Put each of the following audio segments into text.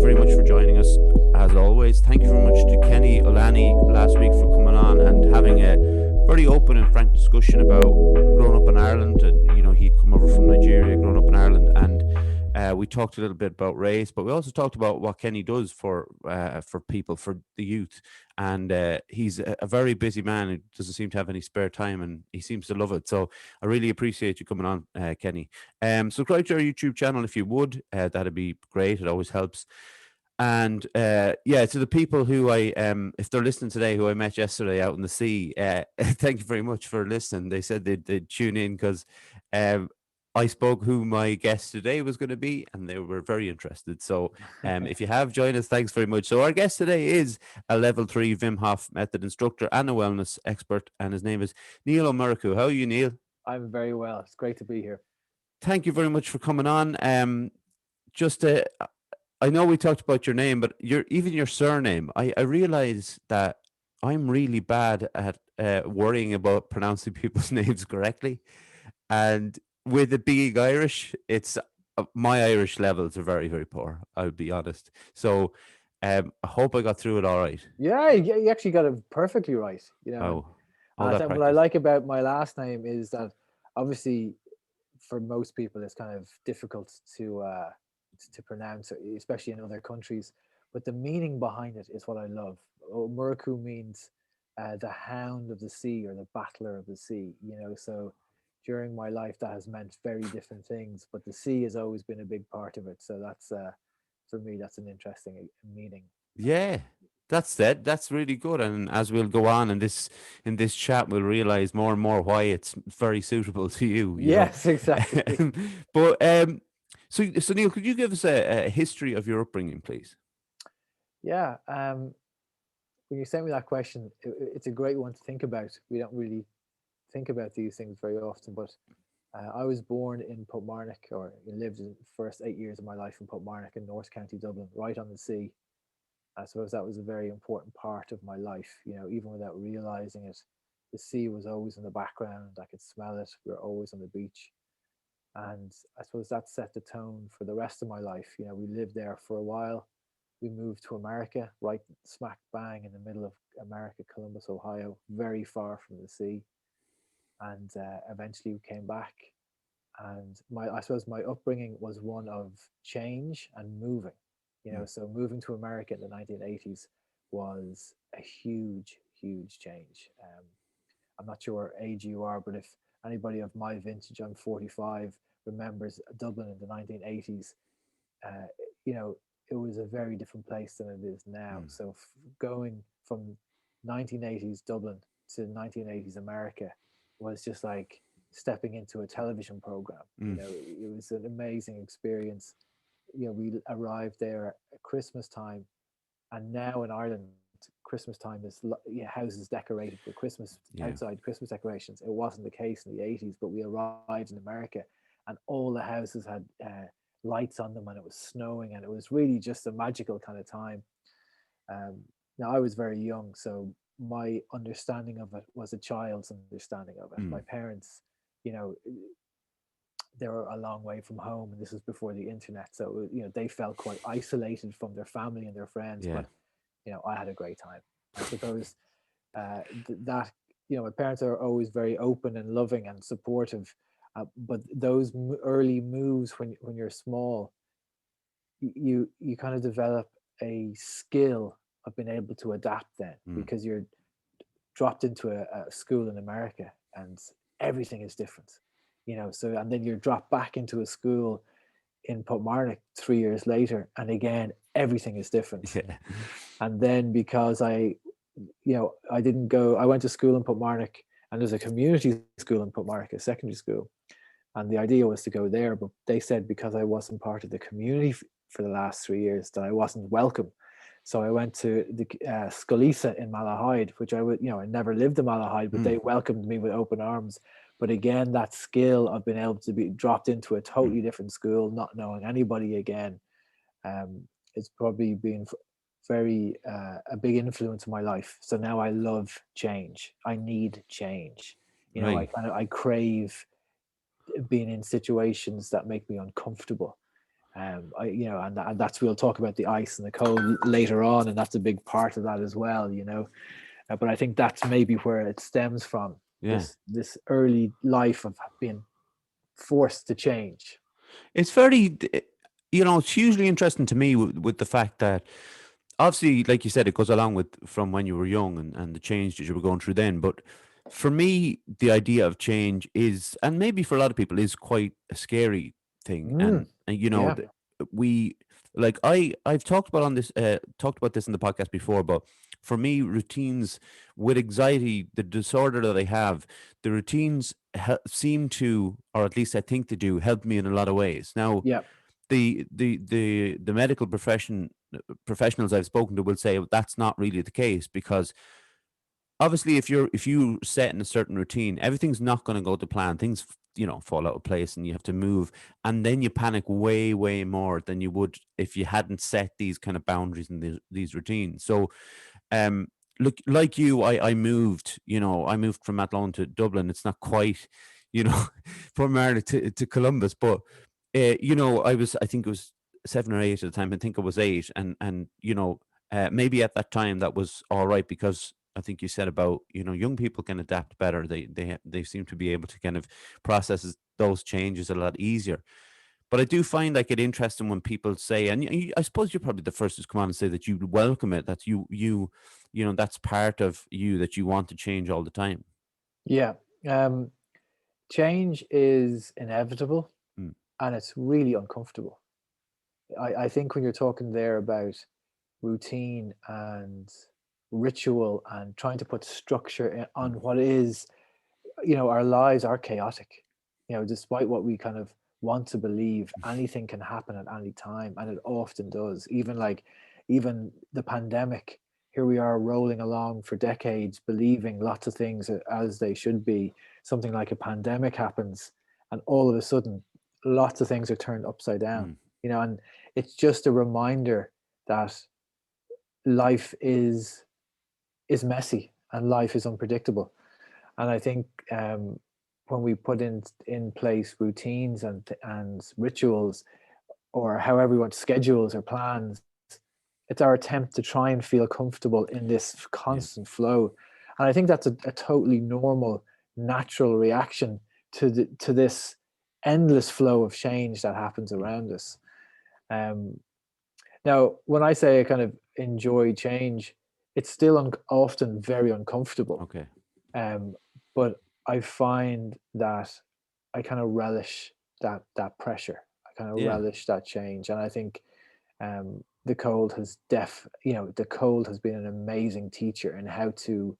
very much for joining us, as always. Thank you very much to Kenny Olani last week for coming on and having a very open and frank discussion about growing up in Ireland. And, he'd come over from Nigeria, grown up in Ireland, and we talked a little bit about race, but we also talked about what Kenny does for people, for the youth. And he's a very busy man who doesn't seem to have any spare time, and he seems to love it. So I really appreciate you coming on, Kenny. Subscribe to our YouTube channel if you would. That'd be great. It always helps. And to the people who if they're listening today, who I met yesterday out in the sea, thank you very much for listening. They said they'd tune in because I spoke who my guest today was going to be, and they were very interested. So if you have joined us, thanks very much. So our guest today is a level 3 Wim Hof Method instructor and a wellness expert, and his name is Níall Murchú. How are you, Níall? I'm very well. It's great to be here. Thank you very much for coming on. I know we talked about your name, but even your surname, I realize that I'm really bad at worrying about pronouncing people's names correctly. And with it being Irish, it's my Irish levels are very, very poor, I'll be honest. So I hope I got through it all right. Yeah, you actually got it perfectly right. What I like about my last name is that obviously for most people it's kind of difficult to pronounce, especially in other countries. But the meaning behind it is what I love. Murchú means the hound of the sea or the battler of the sea. So during my life that has meant very different things, but the sea has always been a big part of it. So that's for me, that's an interesting meaning. Yeah, that's really good. And as we'll go on in this chat, we'll realize more and more why it's very suitable to you. Yes, exactly. But so Níall, could you give us a history of your upbringing, please? Yeah. When you sent me that question, it's a great one to think about. We don't really think about these things very often, but I was born in Portmarnock, or lived in the first 8 years of my life in Portmarnock in North County Dublin, right on the sea. I suppose that was a very important part of my life. Even without realizing it, the sea was always in the background. I could smell it. We were always on the beach. And I suppose that set the tone for the rest of my life. We lived there for a while. We moved to America, right smack bang in the middle of America, Columbus, Ohio, very far from the sea. And eventually we came back. And I suppose my upbringing was one of change and moving. So moving to America in the 1980s was a huge, huge change. I'm not sure what age you are, but if anybody of my vintage, I'm 45, remembers Dublin in the 1980s, it was a very different place than it is now. So going from 1980s Dublin to 1980s America was just like stepping into a television program. It was an amazing experience. We arrived there at Christmas time, and now in Ireland, Christmas time is houses decorated for Christmas, outside Christmas decorations. It wasn't the case in the 80s, but we arrived in America and all the houses had lights on them, and it was snowing, and it was really just a magical kind of time. Now I was very young, so my understanding of it was a child's understanding of it. My parents, they were a long way from home, and this was before the internet, so they felt quite isolated from their family and their friends. But I had a great time. I suppose that my parents are always very open and loving and supportive, but those early moves when you're small, you kind of develop a skill of being able to adapt then, because you're dropped into a school in America and everything is different. So, and then you're dropped back into a school in Portmarnock 3 years later, and again everything is different. And then because I went to school in Portmarnock, and there's a community school in Portmarnock, a secondary school, and the idea was to go there, but they said because I wasn't part of the community for the last 3 years that I wasn't welcome. So I went to the Scolisa in Malahide, which I never lived in Malahide, but they welcomed me with open arms. But again, that skill of being able to be dropped into a totally different school, not knowing anybody again, it's probably been very a big influence in my life. So now I love change. I need change. I crave being in situations that make me uncomfortable. And that's, we'll talk about the ice and the cold later on, and that's a big part of that as well, but I think that's maybe where it stems from, Yeah. this early life of being forced to change. It's very, it's hugely interesting to me with the fact that obviously, like you said, it goes along with from when you were young and the change that you were going through then. But for me, the idea of change is, and maybe for a lot of people, is quite a scary thing. And Yeah. we like I've talked about this in the podcast before, but for me, routines with anxiety, the disorder that I have, the routines seem to, or at least I think they do, help me in a lot of ways. Now, Yeah. the medical professionals I've spoken to will say that's not really the case, because obviously if you set in a certain routine, everything's not going to go to plan. Things fall out of place, and you have to move, and then you panic way more than you would if you hadn't set these kind of boundaries and these routines. So look, like you, I moved from Athlone to Dublin. It's not quite from Ireland to Columbus, but I think it was 7 or 8 at the time. I think I was 8, and maybe at that time that was all right, because I think you said about young people can adapt better. They seem to be able to kind of process those changes a lot easier. But I do find like it interesting when people say, and I suppose you're probably the first to come on and say that you welcome it, that that's part of you, that you want to change all the time. Yeah. Change is inevitable, Mm. and it's really uncomfortable. I think when you're talking there about routine and ritual and trying to put structure on what is, our lives are chaotic. Despite what we kind of want to believe, anything can happen at any time, and it often does. Even the pandemic, here we are rolling along for decades believing lots of things as they should be. Something like a pandemic happens, and all of a sudden lots of things are turned upside down. And it's just a reminder that life is messy and life is unpredictable. And I think when we put in place routines and rituals, or however we want, schedules or plans, it's our attempt to try and feel comfortable in this constant flow. And I think that's a totally normal, natural reaction to this endless flow of change that happens around us. Now, when I say I kind of enjoy change, it's still often very uncomfortable. Okay. But I find that I kind of relish that pressure. I kind of relish that change, and I think the cold has the cold has been an amazing teacher in how to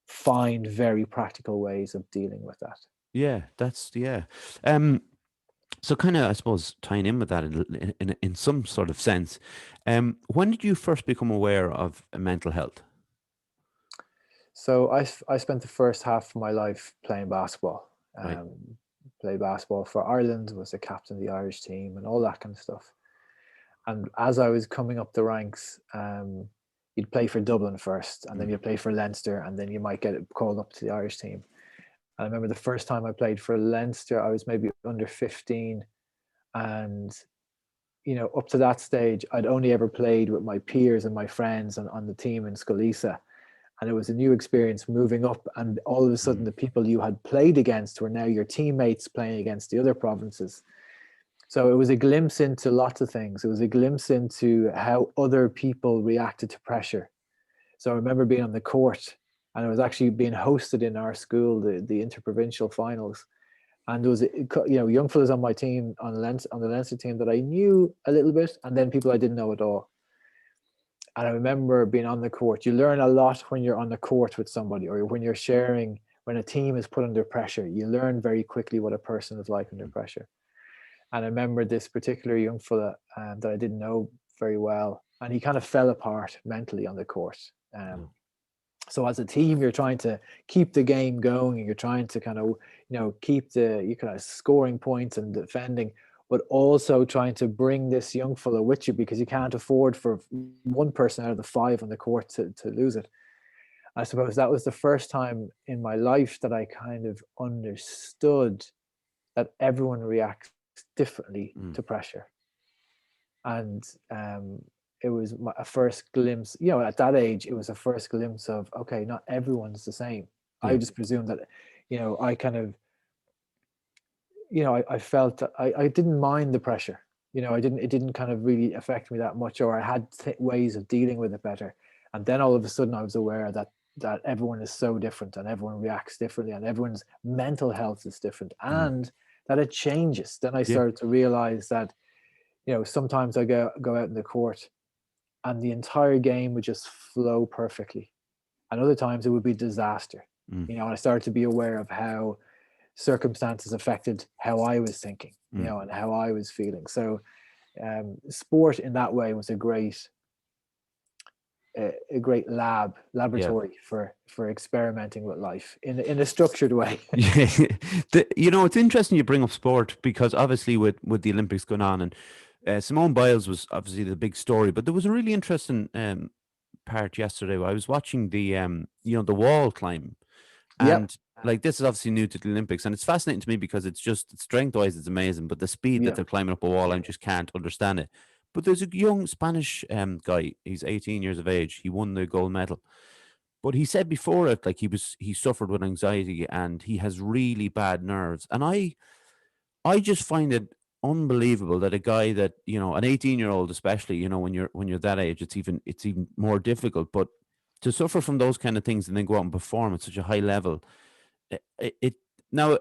find very practical ways of dealing with that. Yeah, that's So kind of, I suppose, tying in with that in some sort of sense, when did you first become aware of mental health? So I spent the first half of my life playing basketball. Right. Played basketball for Ireland, was the captain of the Irish team, and all that kind of stuff. And as I was coming up the ranks, you'd play for Dublin first, and then you'd play for Leinster, and then you might get called up to the Irish team. And I remember the first time I played for Leinster, I was maybe under 15, and up to that stage, I'd only ever played with my peers and my friends on the team in Scalisa. And it was a new experience moving up, and all of a sudden the people you had played against were now your teammates playing against the other provinces. So it was a glimpse into lots of things. It was a glimpse into how other people reacted to pressure. So I remember being on the court, and it was actually being hosted in our school, the interprovincial finals. And there was young fellas on my team, on the Leinster team, that I knew a little bit, and then people I didn't know at all. And I remember being on the court. You learn a lot when you're on the court with somebody, or when you're sharing, when a team is put under pressure. You learn very quickly what a person is like under pressure. And I remember this particular young fella that I didn't know very well, and he kind of fell apart mentally on the court. So as a team, you're trying to keep the game going, and you're trying to kind of, keep you kind of scoring points and defending, but also trying to bring this young fellow with you, because you can't afford for one person out of the 5 on the court to lose it. I suppose that was the first time in my life that I kind of understood that everyone reacts differently to pressure. And it was a first glimpse, you know, at that age, it was a first glimpse of, okay, not everyone's the same. I Yeah. just presumed that, you know, I kind of, you know, I felt that I didn't mind the pressure. You know, it didn't kind of really affect me that much, or I had ways of dealing with it better. And then all of a sudden I was aware that everyone is so different and everyone reacts differently and everyone's mental health is different Mm. and that it changes. Then I Yeah. started to realize that, you know, sometimes I go out in the court and the entire game would just flow perfectly. And other times it would be disaster. Mm. You know, and I started to be aware of how circumstances affected how I was thinking, you Mm. know, and how I was feeling. So sport in that way was a great Yeah. laboratory for experimenting with life in a structured way. Yeah. You know, it's interesting you bring up sport because obviously with the Olympics going on and Simone Biles was obviously the big story, but there was a really interesting part yesterday where I was watching the you know, the wall climb. Yep. And like this is obviously new to the Olympics, and it's fascinating to me because it's just strength wise, it's amazing, but the speed that Yeah. they're climbing up a wall, I just can't understand it. But there's a young Spanish guy. He's 18 years of age. He won the gold medal, but he said before it, like he suffered with anxiety and he has really bad nerves. And I just find it unbelievable that a guy that, you know, an 18-year-old, especially, you know, when you're that age, it's even more difficult. But to suffer from those kind of things and then go out and perform at such a high level, it now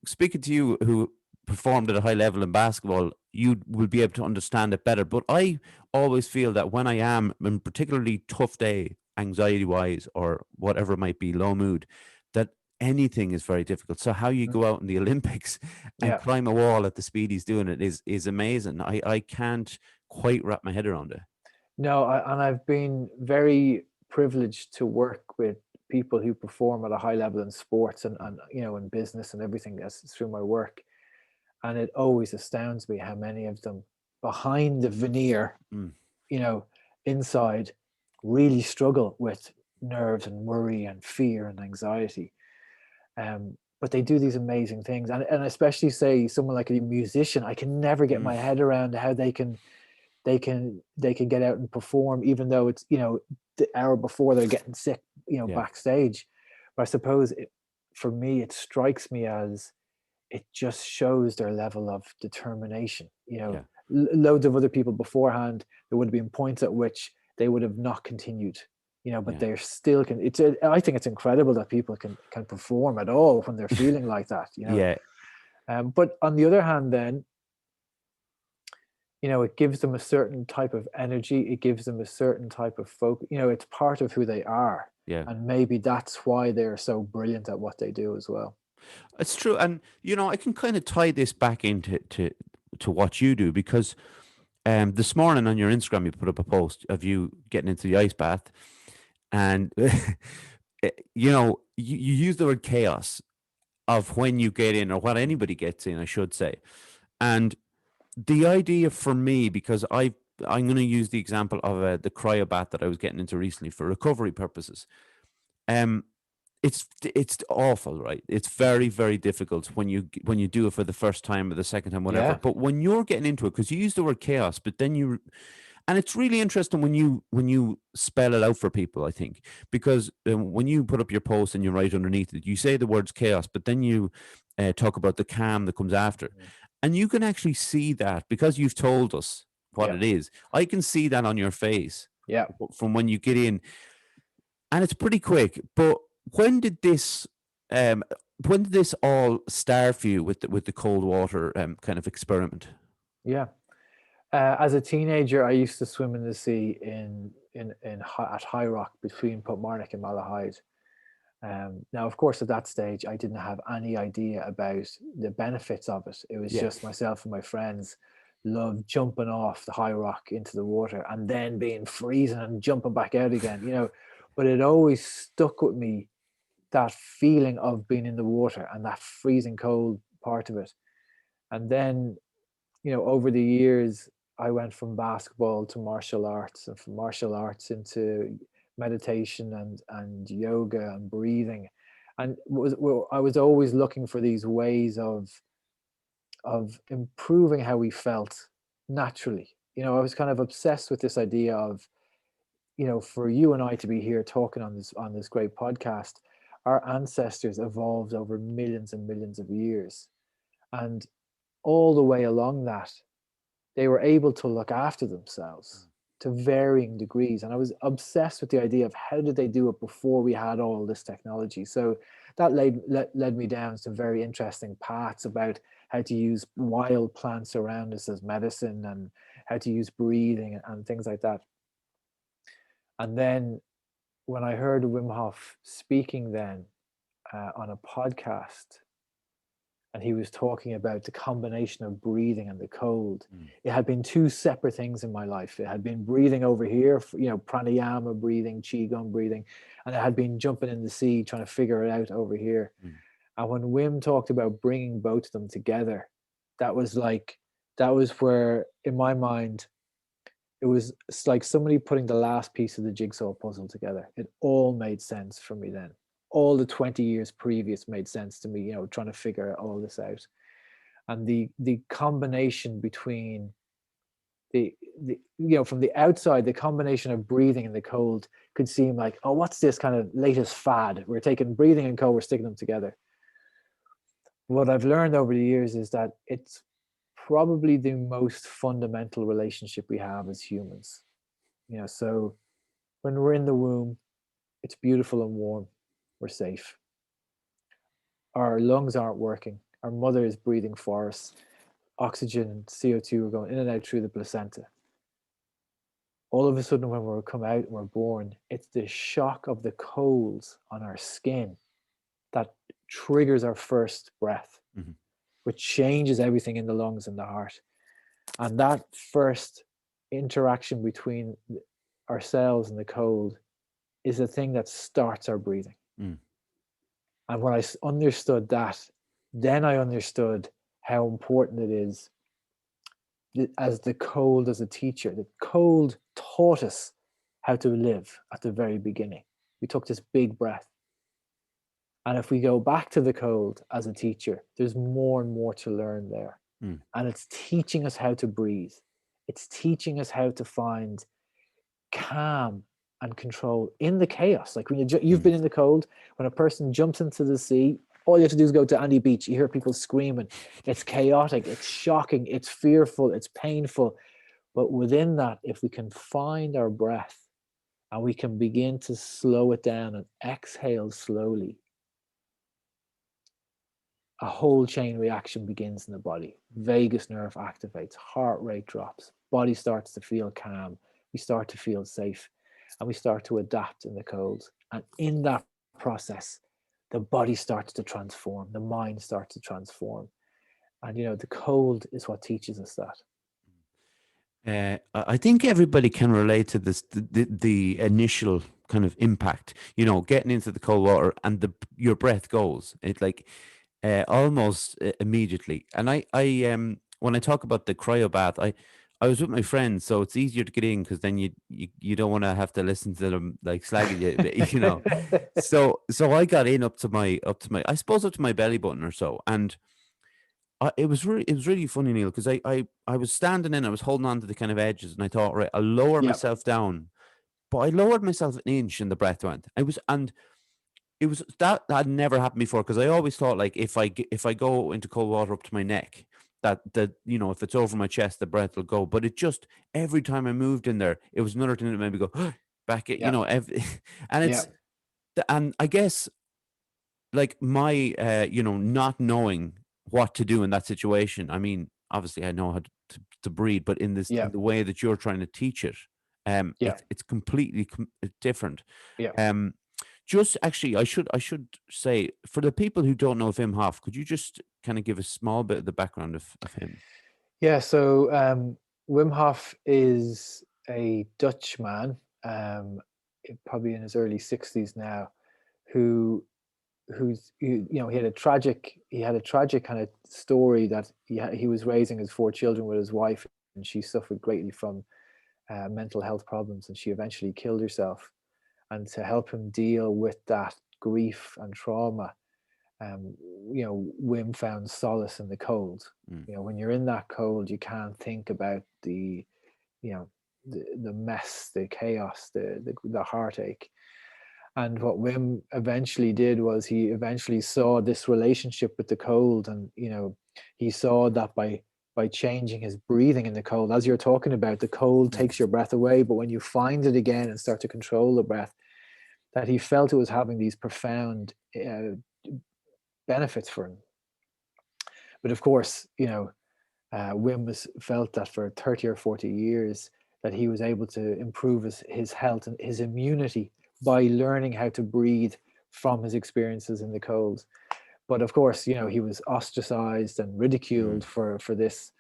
speaking to you who performed at a high level in basketball, you will be able to understand it better. But I always feel that when I am in particularly tough day, anxiety wise or whatever it might be, low mood, that anything is very difficult. So how you Mm. go out in the Olympics and Yeah. climb a wall at the speed he's doing it is amazing. I can't quite wrap my head around it. No, and I've been very privileged to work with people who perform at a high level in sports and you know, in business and everything that's through my work. And it always astounds me how many of them behind the veneer, Mm, you know, inside really struggle with nerves and worry and fear and anxiety. But they do these amazing things. And especially say someone like a musician, I can never get my mm, head around how they can get out and perform even though it's, you know, the hour before they're getting sick, you know, yeah, backstage. But I suppose for me it strikes me as it just shows their level of determination, you know. yeah, Loads of other people beforehand, there would have been points at which they would have not continued, you know, but yeah, they're still can I think it's incredible that people can perform at all when they're feeling like that, you know. yeah, But on the other hand then, you know, it gives them a certain type of energy, it gives them a certain type of focus, you know, it's part of who they are. yeah. And maybe that's why they're so brilliant at what they do as well. It's true, and you know, I can kind of tie this back into to what you do because this morning on your Instagram you put up a post of you getting into the ice bath, and you know, you use the word chaos of when you get in or what anybody gets in, I should say, and the idea for me because I'm going to use the example of the cryo bath that I was getting into recently for recovery purposes. Um, it's awful, right? It's very, very difficult when you do it for the first time or the second time, whatever. Yeah. But when you're getting into it, because you use the word chaos, but then and it's really interesting when you spell it out for people. I think because when you put up your post and you write underneath it, you say the words chaos, but then you talk about the calm that comes after, Mhm. and you can actually see that because you've told us what Yeah. it is. I can see that on your face Yeah. from when you get in and it's pretty quick. But when did this um when did this all start for you with the cold water kind of experiment? Yeah. As a teenager, I used to swim in the sea at High Rock between Portmarnock and Malahide. Now, of course, at that stage, I didn't have any idea about the benefits of it. It was Yeah, just myself and my friends loved jumping off the High Rock into the water and then being freezing and jumping back out again, you know. But it always stuck with me, that feeling of being in the water and that freezing cold part of it. And then, you know, over the years, I went from basketball to martial arts and from martial arts into meditation and yoga and breathing. And I was always looking for these ways of improving how we felt naturally. I was kind of obsessed with this idea of, for you and I to be here talking on this great podcast. Our ancestors evolved over millions and millions of years, and all the way along that, they were able to look after themselves to varying degrees. And I was obsessed with the idea of how did they do it before we had all this technology. So that led me down some very interesting paths about how to use wild plants around us as medicine, and how to use breathing and things like that. And then when I heard Wim Hof speaking then on a podcast, and he was talking about the combination of breathing and the cold. It had been two separate things in my life. It had been breathing over here, pranayama breathing, qigong breathing, and it had been jumping in the sea, trying to figure it out over here. And when Wim talked about bringing both of them together, that was where, in my mind, it's like somebody putting the last piece of the jigsaw puzzle together. It all made sense for me then. All the 20 years previous made sense to me, trying to figure all this out. And the combination between the from the outside, the combination of breathing and the cold could seem like, oh, what's this kind of latest fad? We're taking breathing and cold, we're sticking them together. What I've learned over the years is that it's probably the most fundamental relationship we have as humans. So when we're in the womb, it's beautiful and warm. We're safe. Our lungs aren't working. Our mother is breathing for us. Oxygen and CO2 are going in and out through the placenta. All of a sudden, when we come out and we're born, it's the shock of the colds on our skin that triggers our first breath, which changes everything in the lungs and the heart. And that first interaction between ourselves and the cold is the thing that starts our breathing. And when I understood that, then I understood how important it is as the cold as a teacher. The cold taught us how to live at the very beginning. We took this big breath. And if we go back to the cold as a teacher, there's more and more to learn there. And it's teaching us how to breathe. It's teaching us how to find calm and control in the chaos. Like when you've been in the cold, when a person jumps into the sea, all you have to do is go to any beach. You hear people screaming. It's chaotic, it's shocking, it's fearful, it's painful. But within that, if we can find our breath and we can begin to slow it down and exhale slowly, a whole chain reaction begins in the body. Vagus nerve activates, heart rate drops, body starts to feel calm, we start to feel safe, and we start to adapt in the cold. And in that process, the body starts to transform, the mind starts to transform. And the cold is what teaches us I that. think everybody can relate to this, the initial kind of impact, getting into the cold water and your breath goes. It's like almost immediately. And I when I talk about the cryo bath, I was with my friends, so it's easier to get in because then you don't want to have to listen to them like slagging you. So I got in up to my I suppose up to my belly button or so, and it was really funny, Neil, because I was standing in, I was holding on to the kind of edges, and I thought, right, I'll lower myself down, but I lowered myself an inch, and the breath went. It was that had never happened before, because I always thought, like, if I go into cold water up to my neck, that if it's over my chest, the breath will go. But it just, every time I moved in there, it was another thing that made me go back. And it's and I guess, like, my not knowing what to do in that situation. I mean, obviously I know how to breathe, but in in the way that you're trying to teach it, it's completely different. Just actually, I should say, for the people who don't know Wim Hof, could you just kind of give a small bit of the background of him? Yeah, so Wim Hof is a Dutch man, probably in his early 60s now, he had a tragic kind of story that he was raising his 4 children with his wife, and she suffered greatly from mental health problems, and she eventually killed herself. And to help him deal with that grief and trauma, Wim found solace in the cold. When you're in that cold, you can't think about the the mess, the chaos, the heartache. And what Wim eventually did was he eventually saw this relationship with the cold, and he saw that by changing his breathing in the cold, as you're talking about, the cold takes your breath away, but when you find it again and start to control the breath, that he felt it was having these profound benefits for him. But of course, Wim felt that for 30 or 40 years that he was able to improve his health and his immunity by learning how to breathe from his experiences in the cold. But of course, he was ostracized and ridiculed for this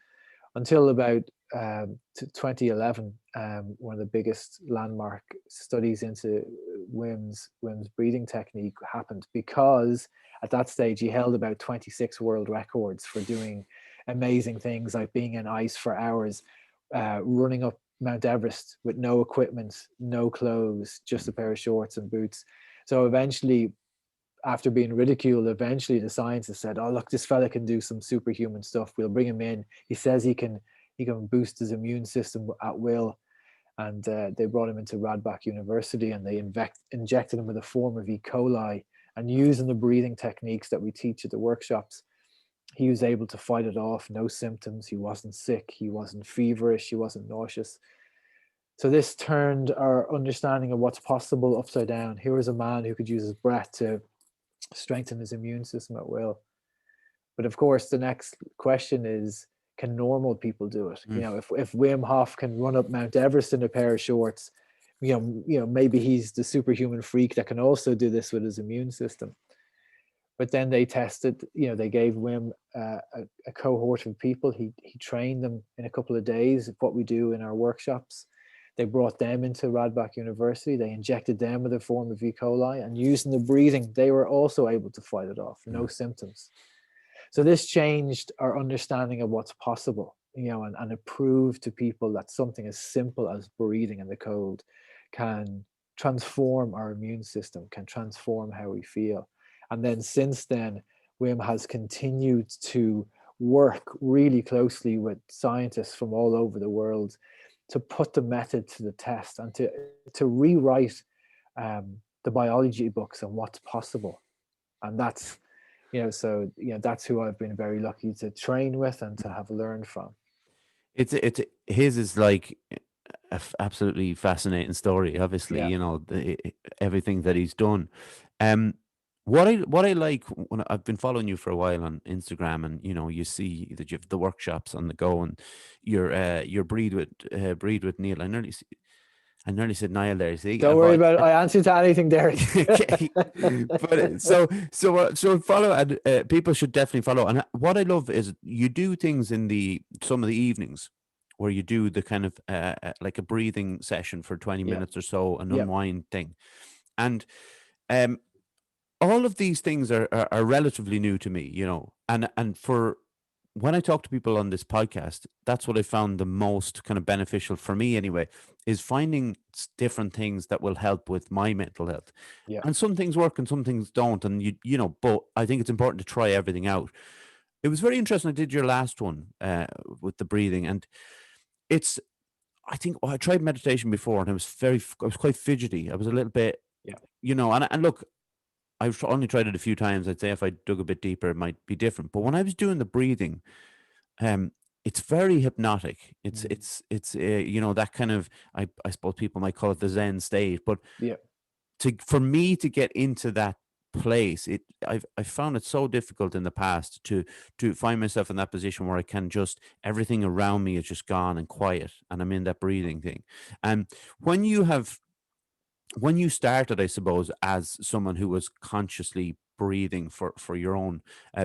until about 2011, one of the biggest landmark studies into Wim's breathing technique happened, because at that stage he held about 26 world records for doing amazing things like being in ice for hours, running up Mount Everest with no equipment, no clothes, just a pair of shorts and boots. So eventually, after being ridiculed, eventually the scientists said, "Oh, look, this fella can do some superhuman stuff. We'll bring him in. He says he can boost his immune system at will." And they brought him into Radboud University, and they injected him with a form of E. coli. And using the breathing techniques that we teach at the workshops, he was able to fight it off. No symptoms. He wasn't sick. He wasn't feverish. He wasn't nauseous. So this turned our understanding of what's possible upside down. Here was a man who could use his breath to strengthen his immune system at will. But of course, the next question is, can normal people do it? If Wim Hof can run up Mount Everest in a pair of shorts, maybe he's the superhuman freak that can also do this with his immune system. But then they tested, they gave Wim a cohort of people. He trained them in a couple of days of what we do in our workshops. They brought them into Radboud University. They injected them with a form of E. coli, and using the breathing, they were also able to fight it off, no symptoms. So this changed our understanding of what's possible, and it proved to people that something as simple as breathing in the cold can transform our immune system, can transform how we feel. And then since then, Wim has continued to work really closely with scientists from all over the world to put the method to the test and to rewrite the biology books on what's possible. And that's, that's who I've been very lucky to train with and to have learned from. His is like absolutely fascinating story. Obviously, everything that he's done. What I like, when I've been following you for a while on Instagram, and you see that you have the workshops on the go, and your breathe with Níall. I nearly said Niall there. See, don't worry about it. I answered to anything there. Okay. But so follow, and people should definitely follow. And what I love is you do things in some of the evenings where you do the kind of like a breathing session for 20 minutes or so, an unwind thing, and all of these things are relatively new to me, and for when I talk to people on this podcast, that's what I found the most kind of beneficial for me anyway, is finding different things that will help with my mental health. Yeah. And some things work and some things don't. And but I think it's important to try everything out. It was very interesting. I did your last one with the breathing, and I think I tried meditation before, and I was quite fidgety. I was a little bit, and look, I've only tried it a few times. I'd say if I dug a bit deeper, it might be different. But when I was doing the breathing, it's very hypnotic. It's that kind of, I suppose people might call it the Zen state. But for me to get into that place, I found it so difficult in the past to find myself in that position where I can just, everything around me is just gone and quiet, and I'm in that breathing thing. And when you started, I suppose, as someone who was consciously breathing for your own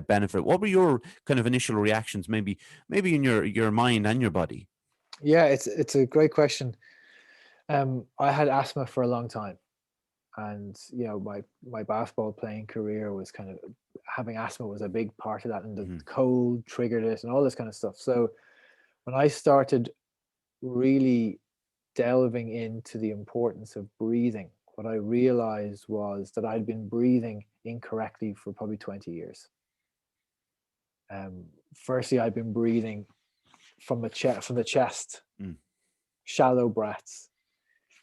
benefit, what were your kind of initial reactions, maybe in your mind and your body? Yeah, it's a great question. I had asthma for a long time, and my basketball playing career was kind of, having asthma was a big part of that, and the cold triggered it and all this kind of stuff. So when I started really delving into the importance of breathing, what I realized was that I'd been breathing incorrectly for probably 20 years. Firstly, I'd been breathing from the chest, shallow breaths,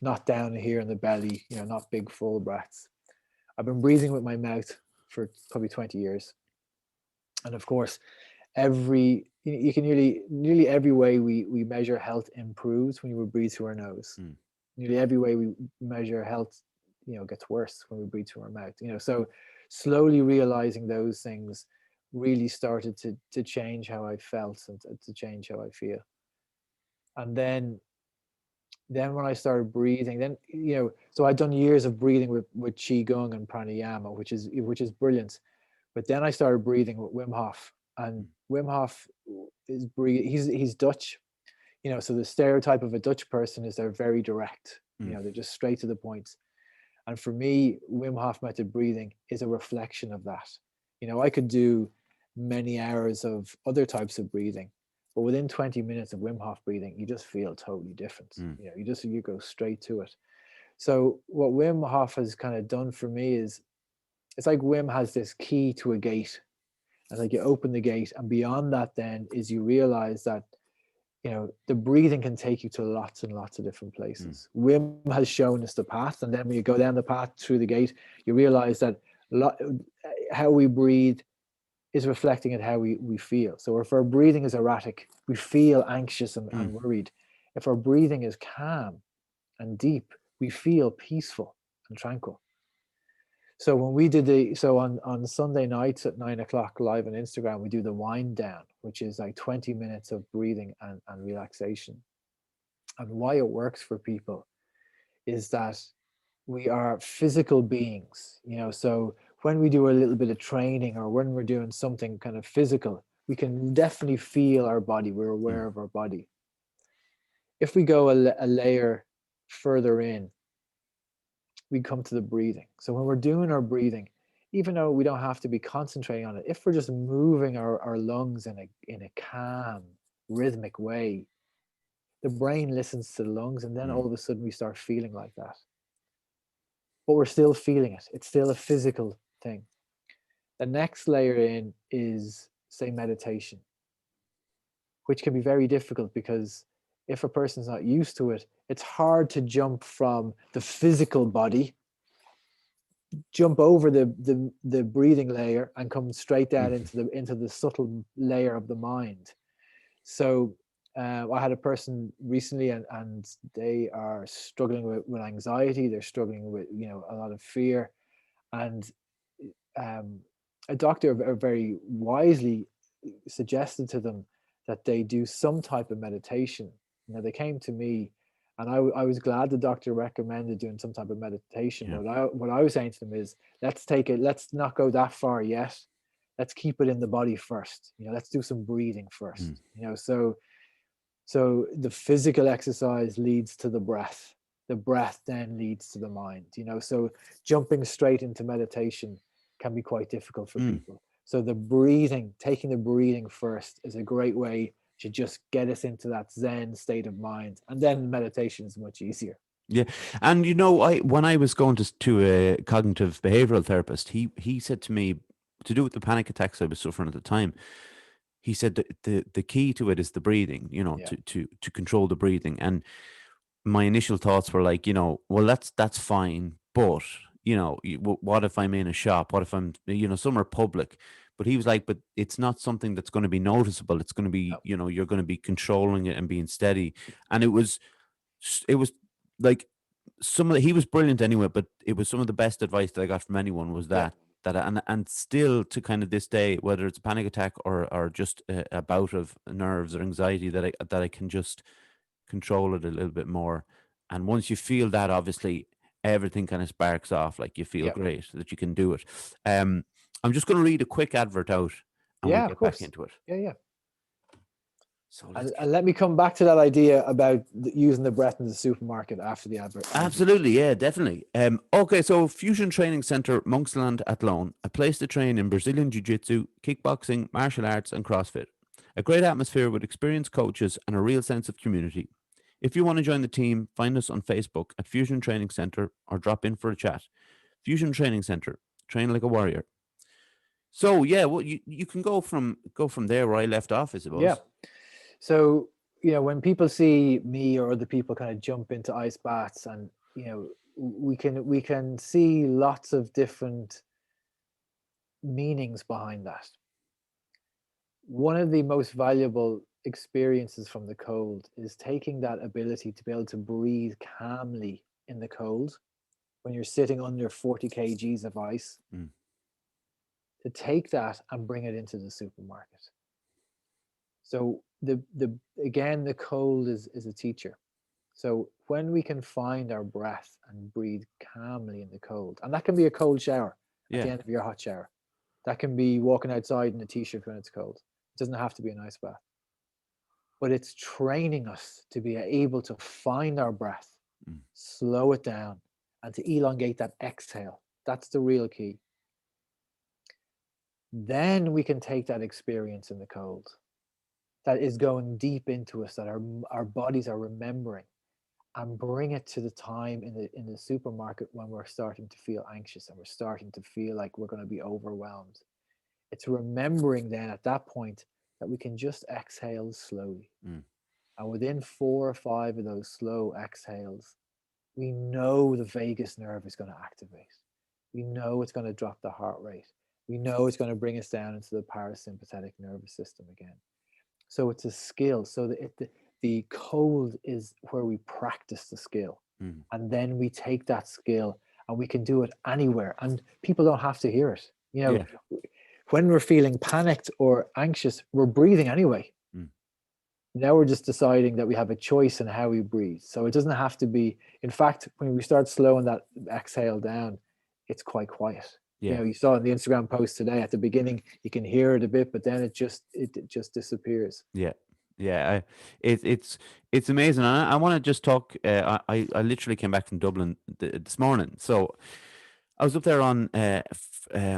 not down here in the belly, not big full breaths. I've been breathing with my mouth for probably 20 years. And of course, you can nearly every way we measure health improves when we breathe through our nose. Nearly every way we measure health, gets worse when we breathe through our mouth. So slowly realizing those things really started to change how I felt and to change how I feel. And then when I started breathing, then so I'd done years of breathing with qigong and pranayama, which is brilliant. But then I started breathing with Wim Hof, and Wim Hof is he's Dutch, so the stereotype of a Dutch person is they're very direct, they're just straight to the point. And for me, Wim Hof method breathing is a reflection of that. I could do many hours of other types of breathing, but within 20 minutes of Wim Hof breathing, you just feel totally different. You go straight to it. So what Wim Hof has kind of done for me is, it's like Wim has this key to a gate, and like you open the gate, and beyond that then is you realize that the breathing can take you to lots and lots of different places. Wim has shown us the path, and then when you go down the path through the gate, you realize that how we breathe is reflecting at how we feel. So if our breathing is erratic, we feel anxious and worried. If our breathing is calm and deep, we feel peaceful and tranquil. So when we did on Sunday nights at 9:00 live on Instagram, we do the wind down, which is like 20 minutes of breathing and relaxation. And why it works for people is that we are physical beings, so when we do a little bit of training or when we're doing something kind of physical, we can definitely feel our body. We're aware of our body. If we go a layer further in, we come to the breathing. So when we're doing our breathing, even though we don't have to be concentrating on it, if we're just moving our lungs in a calm, rhythmic way, the brain listens to the lungs, and then all of a sudden we start feeling like that. But we're still feeling it. It's still a physical thing. The next layer in is, say, meditation, which can be very difficult because if a person's not used to it, it's hard to jump from the physical body, jump over the breathing layer, and come straight down into the subtle layer of the mind. So I had a person recently, and they are struggling with anxiety. They're struggling with a lot of fear, and a doctor very wisely suggested to them that they do some type of meditation. They came to me, and I was glad the doctor recommended doing some type of meditation. But what I was saying to them is, let's not go that far yet. Let's keep it in the body first. Let's do some breathing first. So the physical exercise leads to the breath. The breath then leads to the mind. So jumping straight into meditation can be quite difficult for people. So taking the breathing first is a great way to just get us into that Zen state of mind. And then meditation is much easier. Yeah. And when I was going to a cognitive behavioral therapist, he said to me, to do with the panic attacks I was suffering at the time, he said that the key to it is the breathing, to control the breathing. And my initial thoughts were like, well, that's fine, but what if I'm in a shop? What if I'm somewhere public? But he was like, but it's not something that's going to be noticeable. It's going to be, you're going to be controlling it and being steady. And it was like he was brilliant anyway, but it was some of the best advice that I got from anyone was that. And still to kind of this day, whether it's a panic attack or just a bout of nerves or anxiety, that I can just control it a little bit more. And once you feel that, obviously everything kind of sparks off. Like you feel great that you can do it. I'm just going to read a quick advert out, and we'll get back into it. Yeah. So and let me come back to that idea about using the breath in the supermarket after the advert. Absolutely, yeah, definitely. Okay, so Fusion Training Centre, Monksland Athlone, a place to train in Brazilian Jiu-Jitsu, kickboxing, martial arts and CrossFit. A great atmosphere with experienced coaches and a real sense of community. If you want to join the team, find us on Facebook at Fusion Training Centre or drop in for a chat. Fusion Training Centre, train like a warrior. So yeah, well, you can go from there where I left off, I suppose. Yeah. So when people see me or other people kind of jump into ice baths, and we can see lots of different meanings behind that. One of the most valuable experiences from the cold is taking that ability to be able to breathe calmly in the cold when you're sitting under 40 kgs of ice, to take that and bring it into the supermarket. So the cold is a teacher. So when we can find our breath and breathe calmly in the cold, and that can be a cold shower at the end of your hot shower. That can be walking outside in a t-shirt when it's cold. It doesn't have to be an ice bath. But it's training us to be able to find our breath, slow it down, and to elongate that exhale. That's the real key. Then we can take that experience in the cold that is going deep into us, that our bodies are remembering, and bring it to the time in the supermarket when we're starting to feel anxious and we're starting to feel like we're going to be overwhelmed. It's remembering then at that point that we can just exhale slowly. And within 4 or 5 of those slow exhales, we know the vagus nerve is going to activate. We know it's going to drop the heart rate. We know it's going to bring us down into the parasympathetic nervous system again. So it's a skill. So the cold is where we practice the skill. And then we take that skill and we can do it anywhere. And people don't have to hear it. When we're feeling panicked or anxious, we're breathing anyway. Now we're just deciding that we have a choice in how we breathe. So it doesn't have to be, in fact, when we start slowing that exhale down, it's quite quiet. You saw in the Instagram post today, at the beginning, you can hear it a bit, but then it just disappears. It's amazing. I want to just talk. I literally came back from Dublin this morning, so I was up there on I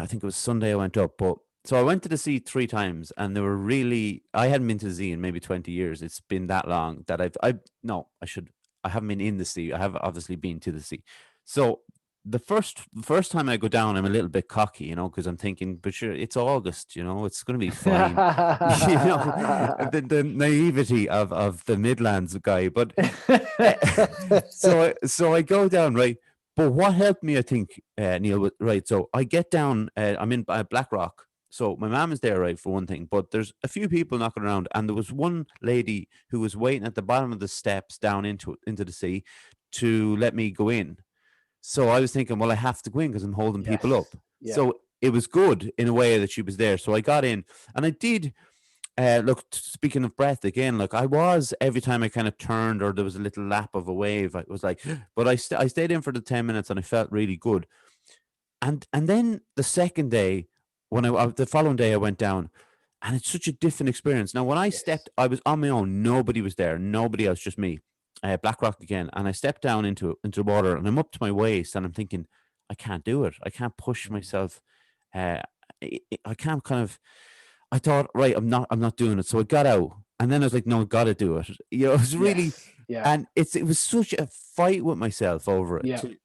think it was Sunday. I went up, but so I went to the sea 3 times, and they were really. I hadn't been to the sea in maybe 20 years. It's been that long that I haven't been in the sea. I have obviously been to the sea. So the first time I go down, I'm a little bit cocky, because I'm thinking, but sure, it's August, it's going to be fine. The naivety of the Midlands guy. But so I go down, right. But what helped me, I think, Neil, right? So I get down. I'm in Blackrock. So my mom is there, right, for one thing. But there's a few people knocking around, and there was one lady who was waiting at the bottom of the steps down into the sea to let me go in. So I was thinking, well, I have to go in because I'm holding people up. So it was good in a way that she was there. So I got in, and I did. Look, speaking of breath again, I was, every time I kind of turned or there was a little lap of a wave, I was like, but I stayed in for the 10 minutes and I felt really good. And then the second day, the following day I went down, and it's such a different experience. Now, when I stepped, I was on my own. Nobody was there. Nobody else, just me. Blackrock again. And I stepped down into the water, and I'm up to my waist, and I'm thinking, I can't do it. I can't push myself. I can't I thought, right, I'm not doing it. So I got out, and then I was like, no, I got to do it. It was really, and it was such a fight with myself over it.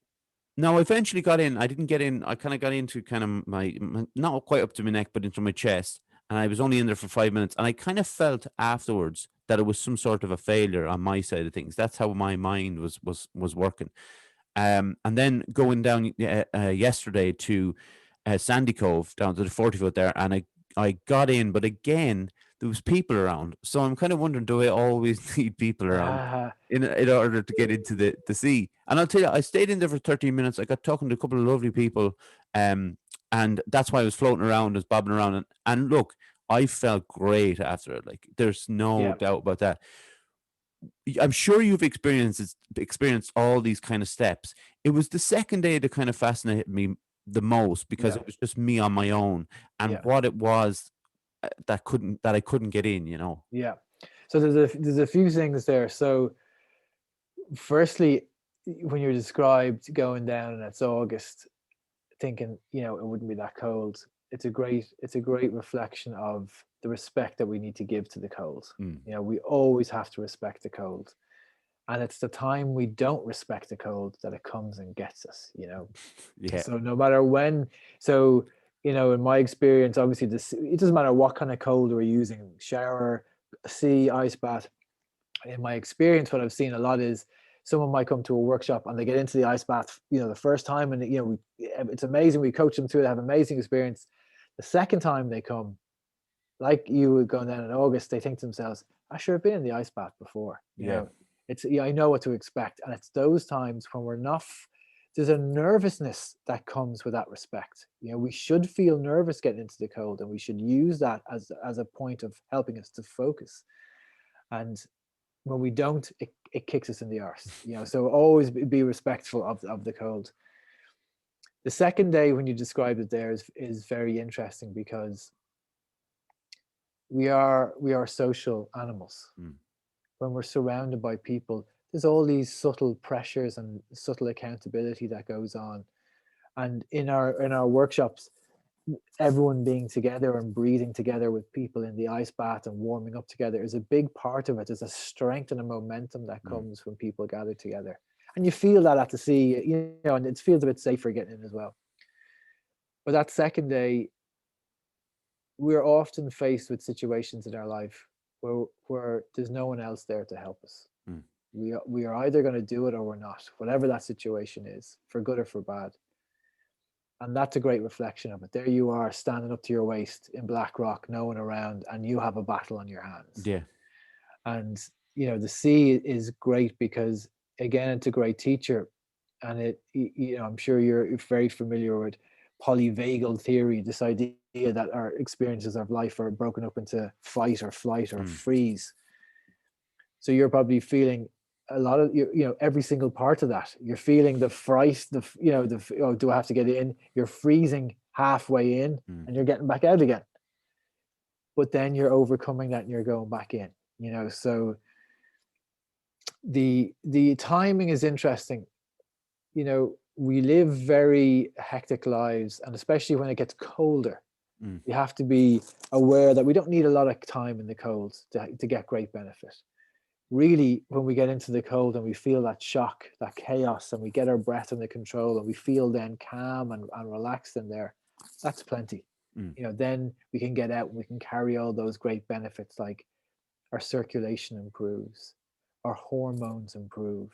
Now, I eventually got in. I didn't get in. I kind of got into kind of my, not quite up to my neck, but into my chest. And I was only in there for 5 minutes. And I kind of felt afterwards that it was some sort of a failure on my side of things. That's how my mind was working. And then going down yesterday to Sandy Cove, down to the 40 foot there, and I got in, but again, there was people around. So I'm kind of wondering, do I always need people around in order to get into the sea? And I'll tell you, I stayed in there for 13 minutes. I got talking to a couple of lovely people, and that's why I was floating around, I was bobbing around. And look, I felt great after it. There's no doubt about that. I'm sure you've experienced all these kind of steps. It was the second day that kind of fascinated me the most, because it was just me on my own, and what it was that I couldn't get in. So there's a few things there. So firstly, when you're described going down and it's August, thinking it wouldn't be that cold, it's a great reflection of the respect that we need to give to the cold. We always have to respect the cold, and it's the time we don't respect the cold that it comes and gets us. So no matter when, in my experience, obviously it doesn't matter what kind of cold we're using, shower, sea, ice bath, in my experience, what I've seen a lot is someone might come to a workshop and they get into the ice bath, the first time, and it's amazing. We coach them through, they have amazing experience. The second time they come, like you were going down in August, they think to themselves, I sure have been in the ice bath before. It's I know what to expect. And it's those times when there's a nervousness that comes with that respect. We should feel nervous getting into the cold, and we should use that as a point of helping us to focus. And when we don't, it kicks us in the arse. So always be respectful of the cold. The second day, when you described it there, is very interesting, because we are social animals. When we're surrounded by people, there's all these subtle pressures and subtle accountability that goes on. And in our workshops, everyone being together and breathing together with people in the ice bath and warming up together is a big part of it. There's a strength and a momentum that comes when people gather together, and you feel that at the sea, and it feels a bit safer getting in as well. But that second day, we're often faced with situations in our life where there's no one else there to help us. We are either going to do it or we're not, whatever that situation is, for good or for bad. And that's a great reflection of it. There you are, standing up to your waist in black rock, no one around, and you have a battle on your hands. Yeah. And the sea is great because, again, it's a great teacher. And I'm sure you're very familiar with polyvagal theory, this idea that our experiences of life are broken up into fight or flight or freeze. So you're probably feeling a lot of every single part of that. You're feeling the fright, do I have to get in? You're freezing halfway in and you're getting back out again. But then you're overcoming that and you're going back in. So the timing is interesting. We live very hectic lives, and especially when it gets colder, we have to be aware that we don't need a lot of time in the cold to get great benefit. Really, when we get into the cold and we feel that shock, that chaos, and we get our breath under control and we feel then calm and relaxed in there, that's plenty. Then we can get out and we can carry all those great benefits, like our circulation improves, our hormones improve.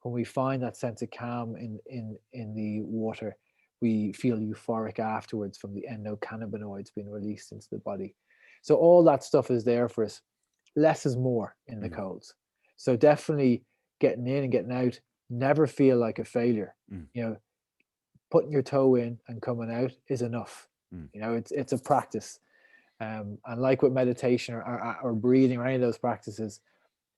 When we find that sense of calm in the water, we feel euphoric afterwards from the endocannabinoids being released into the body. So all that stuff is there for us. Less is more in the colds. So definitely getting in and getting out, never feel like a failure. Putting your toe in and coming out is enough. It's a practice. And like with meditation or breathing or any of those practices,